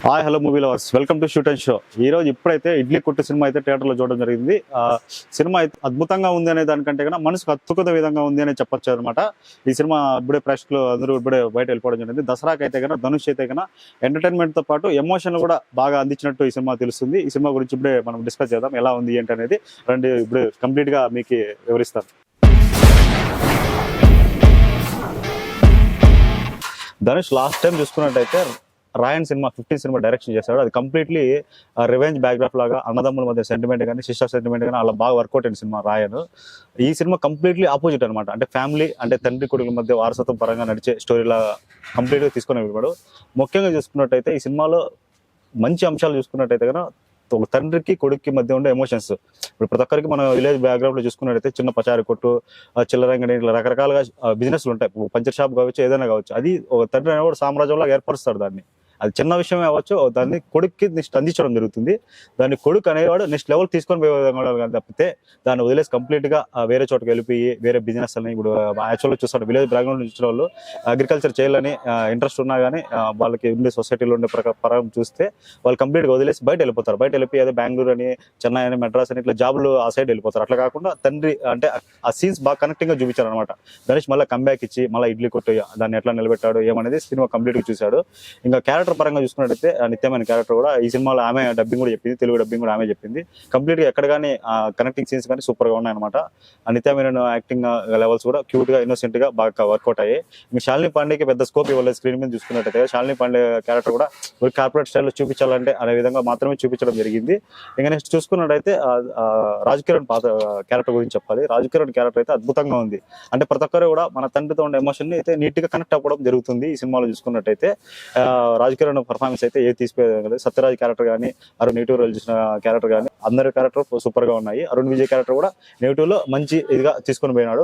Hi hello movie lovers, welcome to shoot and show. ఈ రోజు ఇప్పుడైతే ఇడ్లీ కొట్టు సినిమా అయితే థియేటర్లో చూడడం జరిగింది. సినిమా అయితే అద్భుతంగా ఉంది అనే దానికంటే కన్నా మనసుకు హత్తుకునే విధంగా ఉంది అని చెప్పొచ్చు అనమాట. ఈ సినిమా ఇప్పుడే ప్రేక్షకులు అందరూ ఇప్పుడే బయట వెళ్ళిపోవడం జరిగింది. దసరాకి అయితే కన్నా ధనుష్ అయితే కన్నా ఎంటర్టైన్మెంట్తో పాటు ఎమోషన్లు కూడా బాగా అందించినట్టు ఈ సినిమా తెలుస్తుంది. ఈ సినిమా గురించి ఇప్పుడే మనం డిస్కస్ చేద్దాం, ఎలా ఉంది ఏంటి అనేది. రండి ఇప్పుడు కంప్లీట్గా మీకు వివరిస్తాను. ధనుష్ లాస్ట్ టైం చూసుకున్నట్టయితే రాయన్ సినిమా 15 సినిమా డైరెక్షన్ చేశాడు. అది కంప్లీట్లీ రివెంజ్ బ్యాక్గ్రాఫ్ లాగా అన్నదమ్ముల మధ్య సెంటిమెంట్ కానీ సిస్టర్ సెంటిమెంట్ కానీ అలా బాగా వర్కౌట్ అయిన సినిమా రాయన్. ఈ సినిమా కంప్లీట్లీ ఆపోజిట్ అనమాట. అంటే ఫ్యామిలీ అంటే తండ్రి కొడుకుల మధ్య వారసత్వం పరంగా నడిచే స్టోరీలా కంప్లీట్గా తీసుకొని వెళ్ళాడు. ముఖ్యంగా చూసుకున్నట్టయితే ఈ సినిమాలో మంచి అంశాలు చూసుకున్నట్టయితే కనుక ఒక తండ్రికి కొడుక్కి మధ్య ఉండే ఎమోషన్స్. ఇప్పుడు ప్రతి ఒక్కరికి మనం విలేజ్ బ్యాక్గ్రౌండ్ లో చూసుకున్నట్టయితే చిన్న పచారి కొట్టు, చిల్లరంగడి, ఇట్లా రకరకాలుగా బిజినెస్లు ఉంటాయి. పంచర్ షాప్ కావచ్చు, ఏదైనా కావచ్చు. అది ఒక తండ్రి అనేవాడు సామ్రాజ్యంలో ఏర్పరుస్తాడు దాన్ని. అది చిన్న విషయమే అవ్వచ్చు, దాన్ని కొడుక్కి నెక్స్ట్ అందించడం జరుగుతుంది. దాన్ని కొడుకు అనేవాడు నెక్స్ట్ లెవెల్ తీసుకొని పోయే విధంగా తప్పితే దాన్ని వదిలేసి కంప్లీట్ గా వేరే చోటుకి వెళ్ళిపోయి వేరే బిజినెస్ అని. ఇప్పుడు యాక్చువల్గా చూస్తాడు విలేజ్ బ్యాక్గ్రౌండ్ చూసిన వాళ్ళు అగ్రికల్చర్ చేయాలని ఇంట్రెస్ట్ ఉన్నా కానీ వాళ్ళకి ఉండే సొసైటీలో ఉండే ప్రకారం చూస్తే వాళ్ళు కంప్లీట్గా వదిలేసి బయట వెళ్ళిపోతారు. బయట వెళ్ళిపోయి అదే బెంగళూరు అని, చెన్నై అని, మెడ్రాస్ అని ఇట్లా జాబులు ఆ సైడ్ వెళ్ళిపోతారు. అట్లా కాకుండా తండ్రి అంటే ఆ సీన్స్ బాగా కనెక్టింగ్ గా చూపించారు అనమాట. ధనుష్ మళ్ళీ కంబ్యాక్ ఇచ్చి మళ్ళీ ఇడ్లీ కొట్టు దాన్ని ఎట్లా నిలబెట్టాడు ఏమనేది సినిమా కంప్లీట్ గా చూశాడు. ఇంకా క్యారెక్టర్ పరంగా చూసుకున్నట్టయితే నిత్యమైన క్యారెక్టర్ కూడా ఈ సినిమాలో ఆమె డబ్బింగ్ కూడా చెప్పింది, తెలుగు డబ్బింగ్ కూడా ఆమె చెప్పింది. కంప్లీట్ గా ఎక్కడ కానీ కనెక్టింగ్ సీన్స్ కానీ సూపర్ గా ఉన్నాయన్నమాట. నిత్యమైన యాక్టింగ్ లెవెల్స్ కూడా క్యూట్ గా ఇన్నోసెంట్ గా బాగా వర్కౌట్ అయ్యాయి. ఇంకా శాలిని పాండేకి పెద్ద స్కోప్ ఇవ్వలేదు స్క్రీన్ మీద చూసుకున్నట్టయితే. శాలిని పాండే క్యారెక్టర్ కూడా కార్పొరేట్ స్టైల్లో చూపించాలంటే అనే విధంగా మాత్రమే చూపించడం జరిగింది. ఇంకా నెక్స్ట్ చూసుకున్నట్టయితే రాజ్ కిరణ్ పాత క్యారెక్టర్ గురించి చెప్పాలి. రాజ్ కిరణ్ క్యారెక్టర్ అయితే అద్భుతంగా ఉంది. అంటే ప్రతి ఒక్కరు కూడా మన తండ్రితో ఉండే ఎమోషన్ ని అయితే నీట్ గా కనెక్ట్ అవ్వడం జరుగుతుంది ఈ సినిమాలో చూసుకున్నట్టయితే. రాజ్ కిరణ్ పర్ఫార్మెన్స్ అయితే ఏ తీసిపోయేది. సత్యరాజ్ క్యారెక్టర్ కానీ, అరుణ్ నెగిటివ్ రోల్ చేసిన క్యారెక్టర్ కానీ అందరి క్యారెక్టర్ సూపర్ గా ఉన్నాయి. అరుణ్ విజయ్ క్యారెక్టర్ కూడా నెగిటివ్ లో మంచి ఇదిగా తీసుకొని పోయినాడు.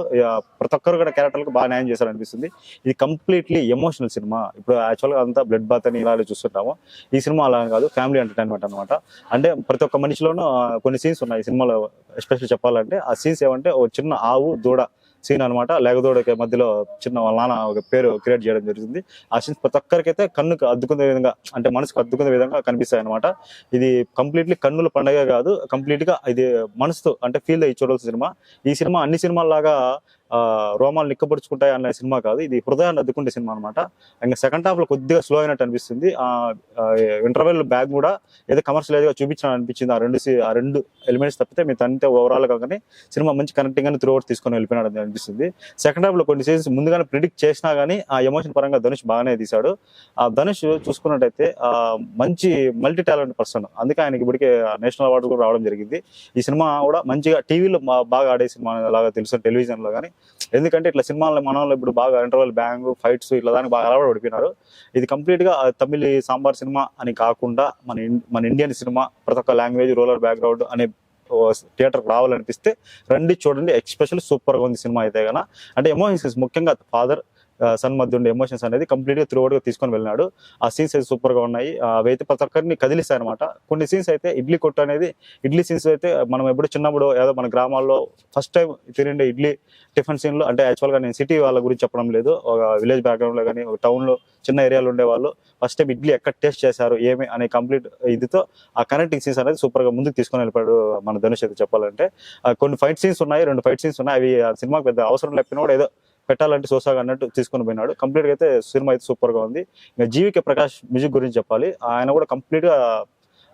ప్రతి ఒక్కరు కూడా క్యారెక్టర్లకు బాగా న్యాయం చేశారు అనిపిస్తుంది. ఇది కంప్లీట్లీ ఎమోషనల్ సినిమా. ఇప్పుడు యాక్చువల్ గా అంతా బ్లడ్ బాత్ అని ఇలా చూస్తుంటాము. ఈ సినిమా అలా కాదు, ఫ్యామిలీ ఎంటర్టైన్మెంట్ అనమాట. అంటే ప్రతి ఒక్క మనిషిలోనూ కొన్ని సీన్స్ ఉన్నాయి ఈ సినిమాలో. ఎస్పెషల్ చెప్పాలంటే ఆ సీన్స్ ఏమంటే ఓ చిన్న ఆవు దూడ సీన్ అనమాట. లేగదోడకి మధ్యలో చిన్న వాళ్ళ నాన్న ఒక పేరు క్రియేట్ చేయడం జరుగుతుంది. ఆ సీన్స్ ప్రతి ఒక్కరికైతే కన్నుకు అద్దుకునే విధంగా, అంటే మనసుకు అద్దుకునే విధంగా కనిపిస్తాయి అనమాట. ఇది కంప్లీట్లీ కన్నుల పండగ కాదు, కంప్లీట్ గా ఇది మనసుతో అంటే ఫీల్ అయ్యి చూడాల్సిన సినిమా. ఈ సినిమా అన్ని సినిమాల్లాగా రోమాలు నిక్కపరుచుకుంటాయి అనే సినిమా కాదు, ఇది హృదయాన్ని అద్దుకుంటే సినిమా అనమాట. ఇంకా సెకండ్ హాఫ్ లో కొద్దిగా స్లో అయినట్టు అనిపిస్తుంది. ఇంటర్వెల్ బ్యాగ్ కూడా ఏదో కమర్షియల్ గా చూపించాలని అనిపించింది. ఆ రెండు ఎలిమెంట్స్ తప్పితే మీ తంతే ఓవరాల్ కానీ సినిమా మంచి కనెక్టింగ్ అని త్రూ అవుట్ తీసుకొని వెళ్ళిపోయినాడు అనిపిస్తుంది. సెకండ్ హాఫ్ లో కొన్ని సీన్స్ ముందుగానే ప్రిడిక్ట్ చేసినా గానీ ఆ ఎమోషన్ పరంగా ధనుష్ బాగానే తీశాడు. ఆ ధనుష్ చూసుకున్నట్టయితే మంచి మల్టీ టాలెంట్ పర్సన్, అందుకే ఆయనకి ఇప్పటికే నేషనల్ అవార్డు కూడా రావడం జరిగింది. ఈ సినిమా కూడా మంచిగా టీవీలో బాగా ఆడే సినిమా లాగా తెలుసు, టెలివిజన్ లో కానీ. ఎందుకంటే ఇట్లా సినిమాల్లో మనలో ఇప్పుడు బాగా ఇంటర్వల్ బ్యాంగ్ ఫైట్స్ ఇట్లా దానికి బాగా అలవాటు పడిపోయినారు. ఇది కంప్లీట్ గా తమిళ సాంబార్ సినిమా అని కాకుండా మన ఇండియన్ సినిమా, ప్రతి ఒక్క లాంగ్వేజ్ రూరల్ బ్యాక్గ్రౌండ్ అనే థియేటర్ రావాలనిపిస్తే రండి చూడండి. ఎక్స్పెషల్ సూపర్ గా ఉంది సినిమా అయితే కన్నా. అంటే ఎమోషన్స్ ముఖ్యంగా ఫాదర్ సన్ మధ్య ఉండే ఎమోషన్స్ అనేది కంప్లీట్ గా త్రూ అవుట్ గా తీసుకొని వెళ్ళినాడు. ఆ సీన్స్ అయితే సూపర్ గా ఉన్నాయి. అవైతే ప్రతి ఒక్కరిని కదిలిస్తాయి అనమాట. కొన్ని సీన్స్ అయితే ఇడ్లీ కొట్టు అనేది, ఇడ్లీ సీన్స్ అయితే మనం ఎప్పుడు చిన్నప్పుడు ఏదో మన గ్రామాల్లో ఫస్ట్ టైం తినండే ఇడ్లీ టిఫిన్ సీన్లు. అంటే యాక్చువల్ గా నేను సిటీ వాళ్ళ గురించి చెప్పడం లేదు, ఒక విలేజ్ బ్యాక్గ్రౌండ్ లో కానీ ఒక టౌన్ లో చిన్న ఏరియాలో ఉండే వాళ్ళు ఫస్ట్ టైం ఇడ్లీ ఎక్కడ టేస్ట్ చేశారు ఏమి అనే కంప్లీట్ ఇదితో ఆ కనెక్టింగ్ సీన్స్ అనేది సూపర్ గా ముందుకు తీసుకొని వెళ్ళిపోయాడు మన ధనుష్ అయితే చెప్పాలంటే. కొన్ని ఫైట్ సీన్స్ ఉన్నాయి, 2 ఫైట్ సీన్స్ ఉన్నాయి. అవి ఆ సినిమాకి పెద్ద అవసరం లేకపోయినా కూడా ఏదో పెట్టాలంటే సోసాగా అన్నట్టు తీసుకొని పోయినాడు. కంప్లీట్ గా అయితే సినిమా అయితే సూపర్ గా ఉంది. ఇంకా జీవికే ప్రకాష్ మ్యూజిక్ గురించి చెప్పాలి. ఆయన కూడా కంప్లీట్ గా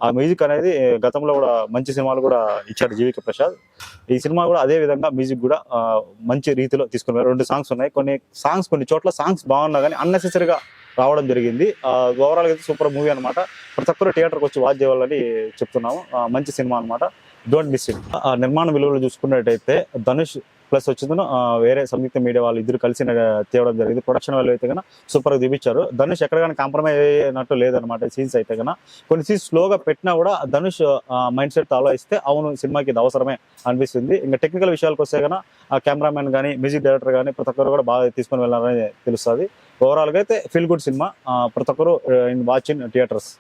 ఆ మ్యూజిక్ అనేది గతంలో కూడా మంచి సినిమాలు కూడా ఇచ్చాడు జీవికే ప్రసాద్. ఈ సినిమా కూడా అదే విధంగా మ్యూజిక్ కూడా మంచి రీతిలో తీసుకుని 2 సాంగ్స్ ఉన్నాయి. కొన్ని చోట్ల సాంగ్స్ బాగున్నా కానీ అన్నెసెసరీగా రావడం జరిగింది. ఓవరాల్ అయితే సూపర్ మూవీ అనమాట. ప్రతి ఒక్కరు థియేటర్కి వచ్చి వాచ్ చేయాలని చెప్తున్నాము. మంచి సినిమా అనమాట, డోంట్ మిస్ ఇట్. నిర్మాణ విలువలు చూసుకున్నట్టయితే ధనుష్ ప్లస్ వచ్చిందను వేరే సంయుక్త మీడియా వాళ్ళు ఇద్దరు కలిసి తేవడం జరిగింది. ప్రొడక్షన్ వాళ్ళు అయితే కన్నా సూపర్ గా చూపించారు. ధనుష్ ఎక్కడ కానీ కాంప్రమైజ్ అయినట్టు లేదనమాట. సీన్స్ అయితే కన్నా కొన్ని సీన్స్ స్లోగా పెట్టినా కూడా ధనుష్ మైండ్ సెట్ ఆలోచిస్తే అవును సినిమాకి ఇది అవసరమే అనిపిస్తుంది. ఇంకా టెక్నికల్ విషయాలకు వస్తే కన్నా ఆ కెమెరామెన్ కానీ మ్యూజిక్ డైరెక్టర్ కానీ ప్రతి ఒక్కరు కూడా బాగా తీసుకొని వెళ్ళాలని తెలుస్తుంది. ఓవరాల్ గా అయితే ఫీల్ గుడ్ సినిమా. ప్రతి ఒక్కరు వాచ్ ఇన్ థియేటర్స్.